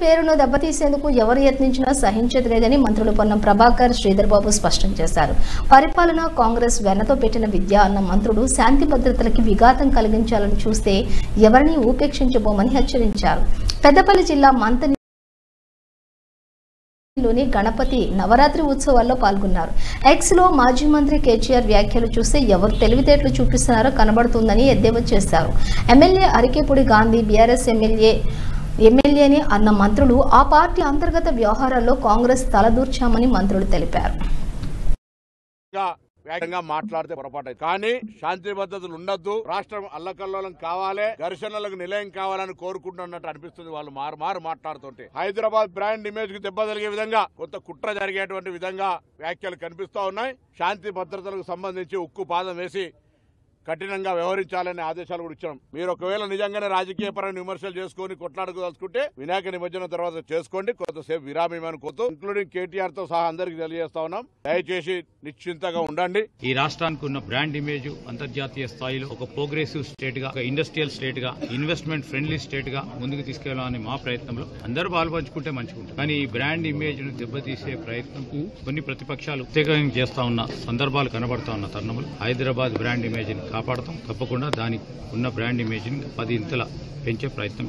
పేరును దెబ్బతీసేందుకు ఎవరు యత్నించినా సహించేది లేదని మంత్రులు పొన్నం ప్రభాకర్, శ్రీధర్ బాబు స్పష్టం చేశారు. పరిపాలన కాంగ్రెస్ వెన్నతో పెట్టిన విద్య అన్న మంత్రులు శాంతి భద్రతలకి విఘాతం కలిగించాలని చూస్తే ఎవరిని ఉపేక్షించబోమని హెచ్చరించారు. పెద్దపల్లి జిల్లా మంతని లోని గణపతి నవరాత్రి ఉత్సవాల్లో పాల్గొన్నారు. ఎక్స్ లో మాజీ మంత్రి కేటీఆర్ వ్యాఖ్యలు చూస్తే ఎవరు తెలివితేటలు చూపిస్తున్నారో కనబడుతుందని ఎద్దేవా చేశారు. ఎమ్మెల్యే అరికేపూడి గాంధీ బీఆర్ఎస్ ఎమ్మెల్యేని అన్న మంత్రులు ఆ పార్టీ అంతర్గత వ్యవహారాల్లో కాంగ్రెస్ తలదూర్చామని మంత్రులు తెలిపారు. మాట్లాడితే పొరపాటు కానీ శాంతి భద్రతలు ఉండొద్దు, రాష్ట్రం అల్లకల్లోలం కావాలి, ఘర్షణలకు నిలయం కావాలని కోరుకుంటున్నట్టు అనిపిస్తుంది. వాళ్ళు మారు మాట్లాడుతుంటే హైదరాబాద్ బ్రాండ్ ఇమేజ్ కు దెబ్బ కలిగే విధంగా కొంత కుట్ర జరిగేటువంటి విధంగా వ్యాఖ్యలు కనిపిస్తా ఉన్నాయి. శాంతి భద్రతలకు సంబంధించి ఉక్కు పాదం వేసి కఠినంగా వ్యవహరించాలనే ఆదేశాలు కూడా ఇచ్చాం. మీరు ఒకవేళ నిజంగానే రాజకీయ పరమైన విమర్శలు చేసుకుని కొట్లాడుకోదలుచుకుంటే వినాయక నిమజ్జనం తర్వాత చేసుకోండి, కొంతసేపు విరామేమని కోరుతూ ఇంక్లూడింగ్ కేటీఆర్ తో సహా అందరికి తెలియజేస్తా ఉన్నాం. దయచేసి నిశ్చింతగా ఉండండి. ఈ రాష్ట్రానికి ఉన్న బ్రాండ్ ఇమేజ్ అంతర్జాతీయ స్థాయిలో ఒక ప్రోగ్రెసివ్ స్టేట్ గా, ఒక ఇండస్ట్రియల్ స్టేట్ గా, ఇన్వెస్ట్మెంట్ ఫ్రెండ్లీ స్టేట్ గా ముందుకు తీసుకెళ్లాలని మా ప్రయత్నంలో అందరూ పాల్పంచుకుంటే మంచిగుంటుంది. కానీ ఈ బ్రాండ్ ఇమేజ్ ను దెబ్బతీసే ప్రయత్నం కొన్ని ప్రతిపక్షాలు ప్రత్యేకంగా చేస్తా ఉన్న సందర్భాలు కనబడతా ఉన్న తరుణంలో హైదరాబాద్ బ్రాండ్ ఇమేజ్ ని కాపాడతాం. తప్పకుండా దానికి ఉన్న బ్రాండ్ ఇమేజ్ ని 10 ఇంతల పెంచే ప్రయత్నం